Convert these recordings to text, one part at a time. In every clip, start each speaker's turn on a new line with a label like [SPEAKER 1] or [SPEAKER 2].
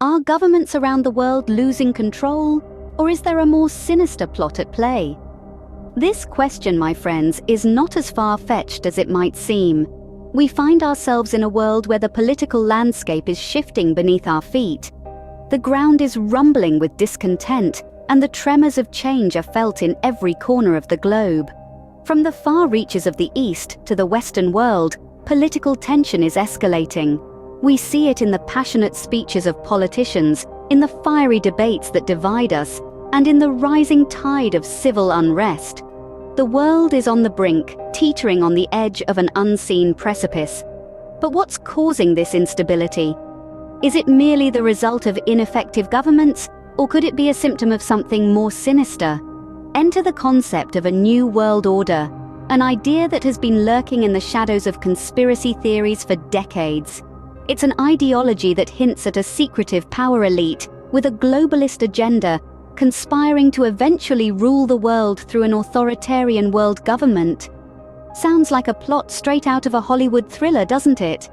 [SPEAKER 1] Are governments around the world losing control, or is there a more sinister plot at play? This question, my friends, is not as far-fetched as it might seem. We find ourselves in a world where the political landscape is shifting beneath our feet. The ground is rumbling with discontent, and the tremors of change are felt in every corner of the globe. From the far reaches of the East to the Western world, political tension is escalating. We see it in the passionate speeches of politicians, in the fiery debates that divide us, and in the rising tide of civil unrest. The world is on the brink, teetering on the edge of an unseen precipice. But what's causing this instability? Is it merely the result of ineffective governments, or could it be a symptom of something more sinister? Enter the concept of a new world order, an idea that has been lurking in the shadows of conspiracy theories for decades. It's an ideology that hints at a secretive power elite with a globalist agenda, conspiring to eventually rule the world through an authoritarian world government. Sounds like a plot straight out of a Hollywood thriller, doesn't it?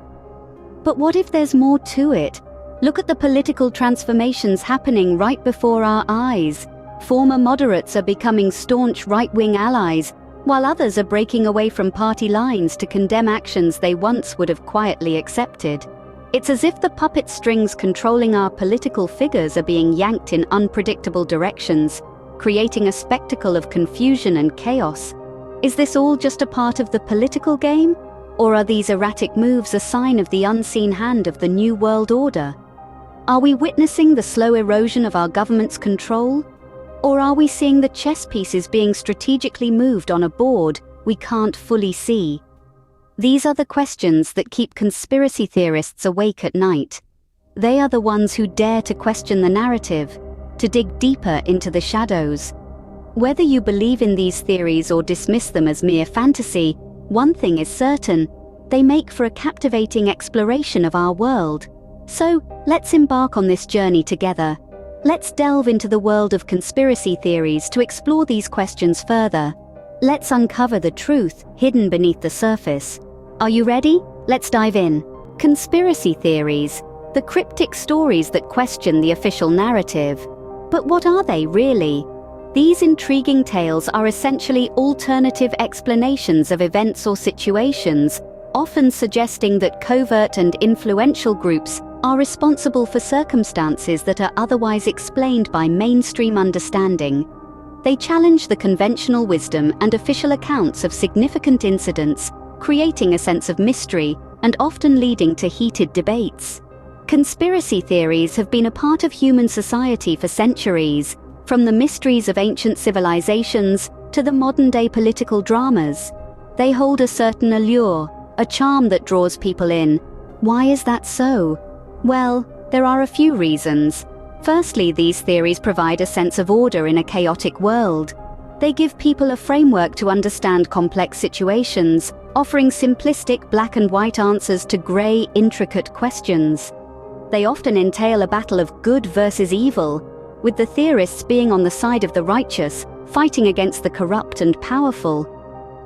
[SPEAKER 1] But what if there's more to it? Look at the political transformations happening right before our eyes. Former moderates are becoming staunch right-wing allies, while others are breaking away from party lines to condemn actions they once would have quietly accepted. It's as if the puppet strings controlling our political figures are being yanked in unpredictable directions, creating a spectacle of confusion and chaos. Is this all just a part of the political game? Or are these erratic moves a sign of the unseen hand of the New World Order? Are we witnessing the slow erosion of our government's control? Or are we seeing the chess pieces being strategically moved on a board we can't fully see? These are the questions that keep conspiracy theorists awake at night. They are the ones who dare to question the narrative, to dig deeper into the shadows. Whether you believe in these theories or dismiss them as mere fantasy, one thing is certain: they make for a captivating exploration of our world. So, let's embark on this journey together. Let's delve into the world of conspiracy theories to explore these questions further. Let's uncover the truth hidden beneath the surface. Are you ready? Let's dive in. Conspiracy theories, the cryptic stories that question the official narrative. But what are they really? These intriguing tales are essentially alternative explanations of events or situations, often suggesting that covert and influential groups are responsible for circumstances that are otherwise explained by mainstream understanding. They challenge the conventional wisdom and official accounts of significant incidents, creating a sense of mystery and often leading to heated debates. Conspiracy theories have been a part of human society for centuries, from the mysteries of ancient civilizations to the modern-day political dramas. They hold a certain allure, a charm that draws people in. Why is that so? Well, there are a few reasons. Firstly, these theories provide a sense of order in a chaotic world. They give people a framework to understand complex situations, offering simplistic black and white answers to grey, intricate questions. They often entail a battle of good versus evil, with the theorists being on the side of the righteous, fighting against the corrupt and powerful.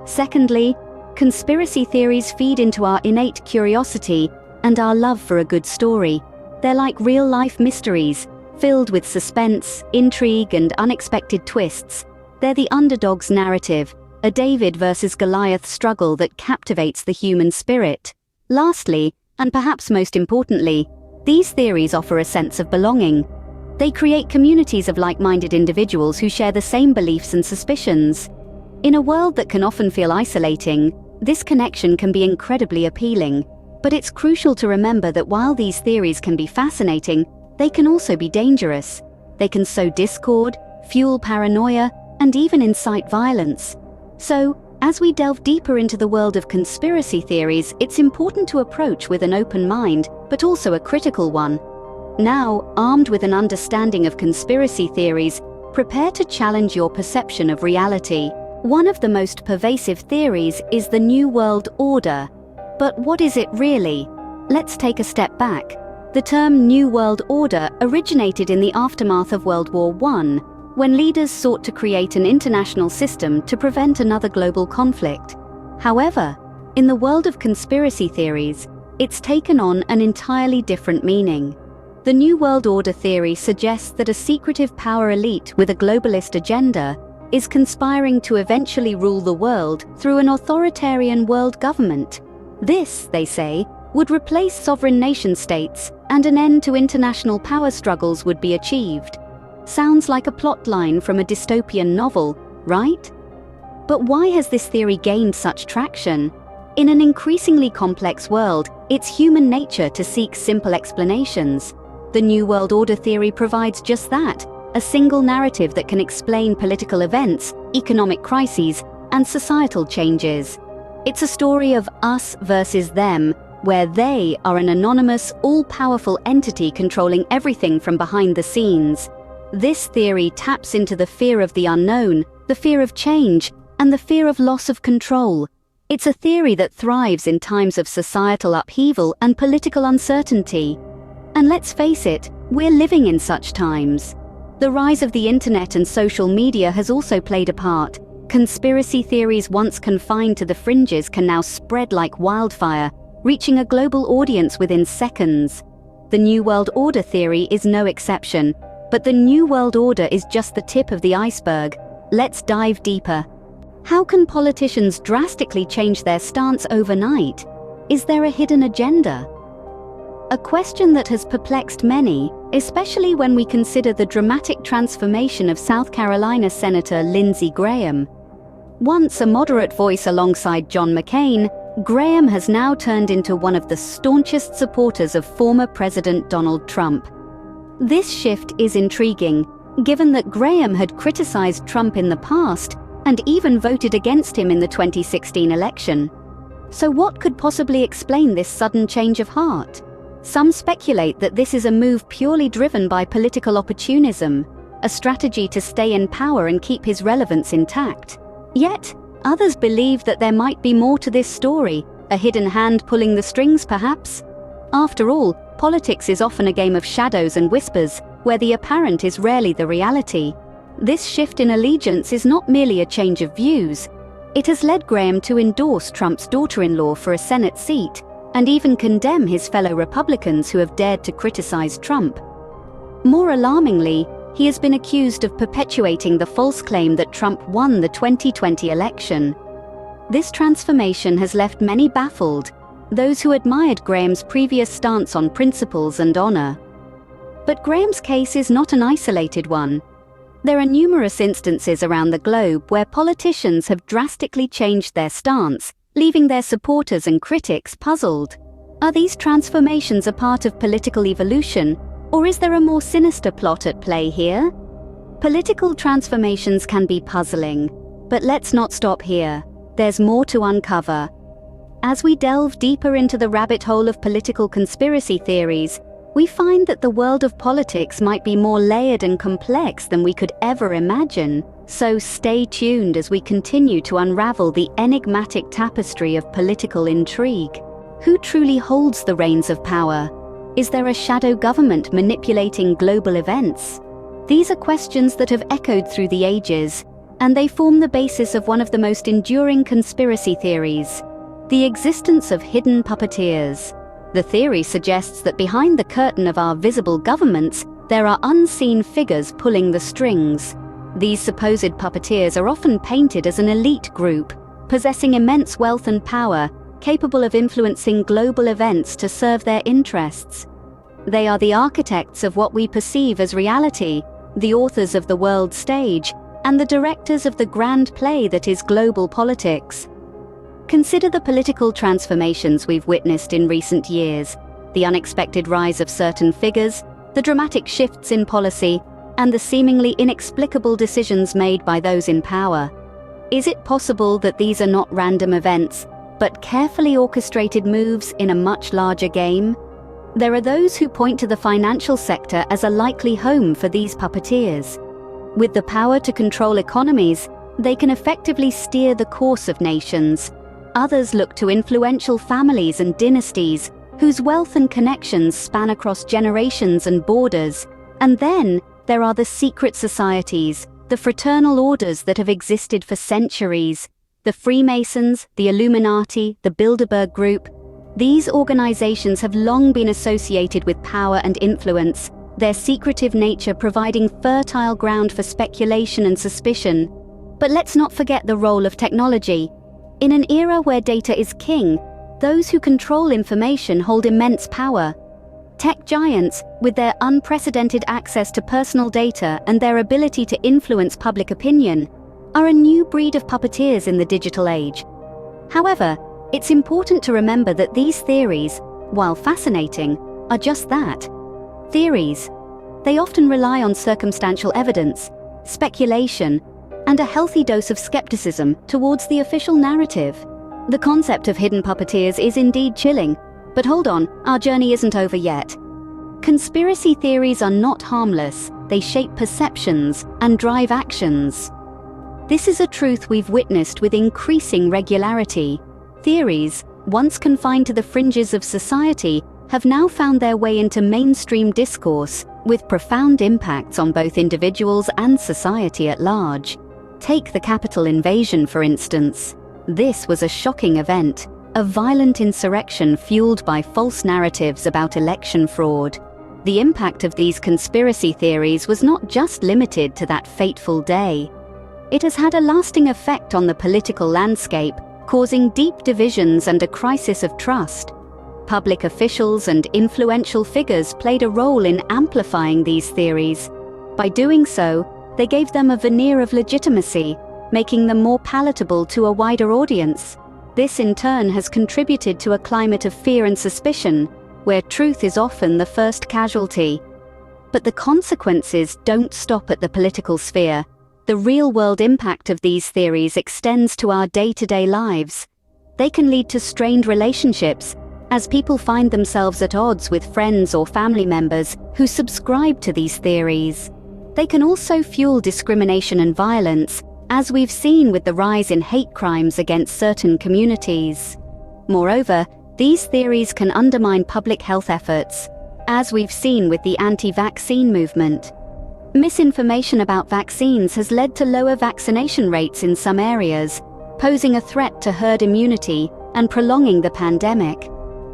[SPEAKER 1] Secondly, conspiracy theories feed into our innate curiosity and our love for a good story. They're like real-life mysteries, filled with suspense, intrigue, and unexpected twists. They're the underdog's narrative, a David versus Goliath struggle that captivates the human spirit. Lastly, and perhaps most importantly, these theories offer a sense of belonging. They create communities of like-minded individuals who share the same beliefs and suspicions. In a world that can often feel isolating, this connection can be incredibly appealing. But it's crucial to remember that while these theories can be fascinating, they can also be dangerous. They can sow discord, fuel paranoia, and even incite violence. So, as we delve deeper into the world of conspiracy theories, it's important to approach with an open mind, but also a critical one. Now, armed with an understanding of conspiracy theories, prepare to challenge your perception of reality. One of the most pervasive theories is the New World Order. But what is it really? Let's take a step back. The term New World Order originated in the aftermath of World War I, when leaders sought to create an international system to prevent another global conflict. However, in the world of conspiracy theories, it's taken on an entirely different meaning. The New World Order theory suggests that a secretive power elite with a globalist agenda is conspiring to eventually rule the world through an authoritarian world government. This, they say, would replace sovereign nation-states, and an end to international power struggles would be achieved. Sounds like a plotline from a dystopian novel, right? But why has this theory gained such traction? In an increasingly complex world, it's human nature to seek simple explanations. The New World Order theory provides just that, a single narrative that can explain political events, economic crises, and societal changes. It's a story of us versus them, where they are an anonymous, all-powerful entity controlling everything from behind the scenes. This theory taps into the fear of the unknown, the fear of change, and the fear of loss of control. It's a theory that thrives in times of societal upheaval and political uncertainty. And let's face it, we're living in such times. The rise of the internet and social media has also played a part. Conspiracy theories once confined to the fringes can now spread like wildfire, reaching a global audience within seconds. The New World Order theory is no exception, but the New World Order is just the tip of the iceberg. Let's dive deeper. How can politicians drastically change their stance overnight? Is there a hidden agenda? A question that has perplexed many, especially when we consider the dramatic transformation of South Carolina Senator Lindsey Graham. Once a moderate voice alongside John McCain, Graham has now turned into one of the staunchest supporters of former President Donald Trump. This shift is intriguing, given that Graham had criticized Trump in the past and even voted against him in the 2016 election. So what could possibly explain this sudden change of heart? Some speculate that this is a move purely driven by political opportunism, a strategy to stay in power and keep his relevance intact. Yet, others believe that there might be more to this story, a hidden hand pulling the strings perhaps. After all, politics is often a game of shadows and whispers, where the apparent is rarely the reality. This shift in allegiance is not merely a change of views. It has led Graham to endorse Trump's daughter-in-law for a Senate seat, and even condemn his fellow Republicans who have dared to criticize Trump. More alarmingly, he has been accused of perpetuating the false claim that Trump won the 2020 election. This transformation has left many baffled, those who admired Graham's previous stance on principles and honor. But Graham's case is not an isolated one. There are numerous instances around the globe where politicians have drastically changed their stance, leaving their supporters and critics puzzled. Are these transformations a part of political evolution, or is there a more sinister plot at play here? Political transformations can be puzzling, but let's not stop here. There's more to uncover. As we delve deeper into the rabbit hole of political conspiracy theories, we find that the world of politics might be more layered and complex than we could ever imagine. So stay tuned as we continue to unravel the enigmatic tapestry of political intrigue. Who truly holds the reins of power? Is there a shadow government manipulating global events? These are questions that have echoed through the ages, and they form the basis of one of the most enduring conspiracy theories, the existence of hidden puppeteers. The theory suggests that behind the curtain of our visible governments, there are unseen figures pulling the strings. These supposed puppeteers are often painted as an elite group, possessing immense wealth and power, capable of influencing global events to serve their interests. They are the architects of what we perceive as reality, the authors of the world stage, and the directors of the grand play that is global politics. Consider the political transformations we've witnessed in recent years, the unexpected rise of certain figures, the dramatic shifts in policy, and the seemingly inexplicable decisions made by those in power. Is it possible that these are not random events, but carefully orchestrated moves in a much larger game? There are those who point to the financial sector as a likely home for these puppeteers. With the power to control economies, they can effectively steer the course of nations. Others look to influential families and dynasties, whose wealth and connections span across generations and borders. And then, there are the secret societies, the fraternal orders that have existed for centuries. The Freemasons, the Illuminati, the Bilderberg Group. These organizations have long been associated with power and influence, their secretive nature providing fertile ground for speculation and suspicion. But let's not forget the role of technology. In an era where data is king, those who control information hold immense power. Tech giants, with their unprecedented access to personal data and their ability to influence public opinion, are a new breed of puppeteers in the digital age. However, it's important to remember that these theories, while fascinating, are just that. Theories. They often rely on circumstantial evidence, speculation, and a healthy dose of skepticism towards the official narrative. The concept of hidden puppeteers is indeed chilling, but hold on, our journey isn't over yet. Conspiracy theories are not harmless, they shape perceptions and drive actions. This is a truth we've witnessed with increasing regularity. Theories, once confined to the fringes of society, have now found their way into mainstream discourse, with profound impacts on both individuals and society at large. Take the Capitol invasion, for instance. This was a shocking event, a violent insurrection fueled by false narratives about election fraud. The impact of these conspiracy theories was not just limited to that fateful day. It has had a lasting effect on the political landscape, causing deep divisions and a crisis of trust. Public officials and influential figures played a role in amplifying these theories. By doing so, they gave them a veneer of legitimacy, making them more palatable to a wider audience. This in turn has contributed to a climate of fear and suspicion, where truth is often the first casualty. But the consequences don't stop at the political sphere. The real-world impact of these theories extends to our day-to-day lives. They can lead to strained relationships, as people find themselves at odds with friends or family members who subscribe to these theories. They can also fuel discrimination and violence, as we've seen with the rise in hate crimes against certain communities. Moreover, these theories can undermine public health efforts, as we've seen with the anti-vaccine movement. Misinformation about vaccines has led to lower vaccination rates in some areas, posing a threat to herd immunity and prolonging the pandemic.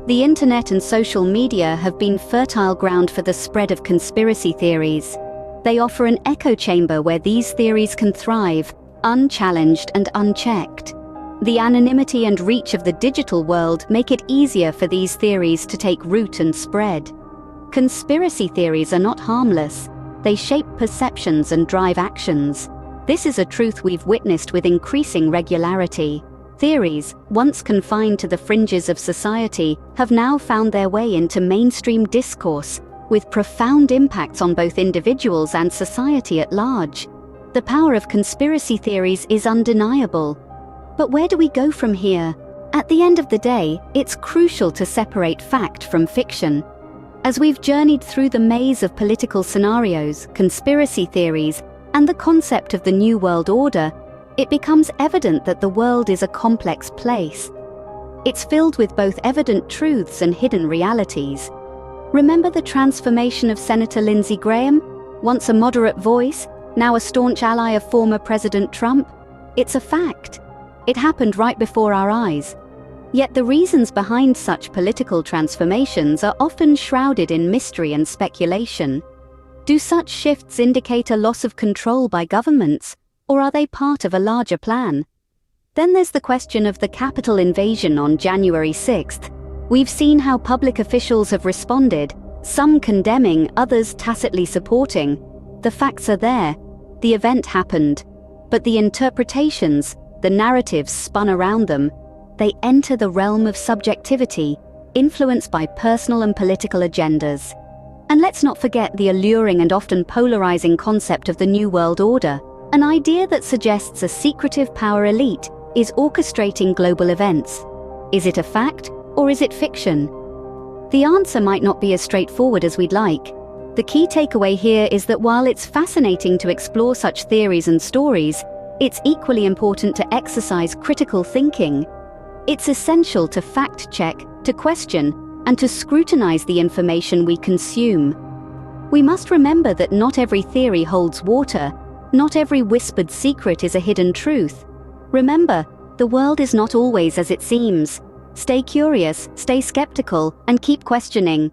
[SPEAKER 1] The internet and social media have been fertile ground for the spread of conspiracy theories. They offer an echo chamber where these theories can thrive, unchallenged and unchecked. The anonymity and reach of the digital world make it easier for these theories to take root and spread. Conspiracy theories are not harmless. They shape perceptions and drive actions. This is a truth we've witnessed with increasing regularity. Theories, once confined to the fringes of society, have now found their way into mainstream discourse, with profound impacts on both individuals and society at large. The power of conspiracy theories is undeniable. But where do we go from here? At the end of the day, it's crucial to separate fact from fiction. As we've journeyed through the maze of political scenarios, conspiracy theories, and the concept of the New World Order, it becomes evident that the world is a complex place. It's filled with both evident truths and hidden realities. Remember the transformation of Senator Lindsey Graham? Once a moderate voice, now a staunch ally of former President Trump? It's a fact. It happened right before our eyes. Yet the reasons behind such political transformations are often shrouded in mystery and speculation. Do such shifts indicate a loss of control by governments, or are they part of a larger plan? Then there's the question of the Capitol invasion on January 6th. We've seen how public officials have responded, some condemning, others tacitly supporting. The facts are there. The event happened. But the interpretations, the narratives spun around them, they enter the realm of subjectivity, influenced by personal and political agendas. And let's not forget the alluring and often polarizing concept of the New World Order, an idea that suggests a secretive power elite is orchestrating global events. Is it a fact, or is it fiction? The answer might not be as straightforward as we'd like. The key takeaway here is that while it's fascinating to explore such theories and stories, it's equally important to exercise critical thinking. It's essential to fact-check, to question, and to scrutinize the information we consume. We must remember that not every theory holds water, not every whispered secret is a hidden truth. Remember, the world is not always as it seems. Stay curious, stay skeptical, and keep questioning.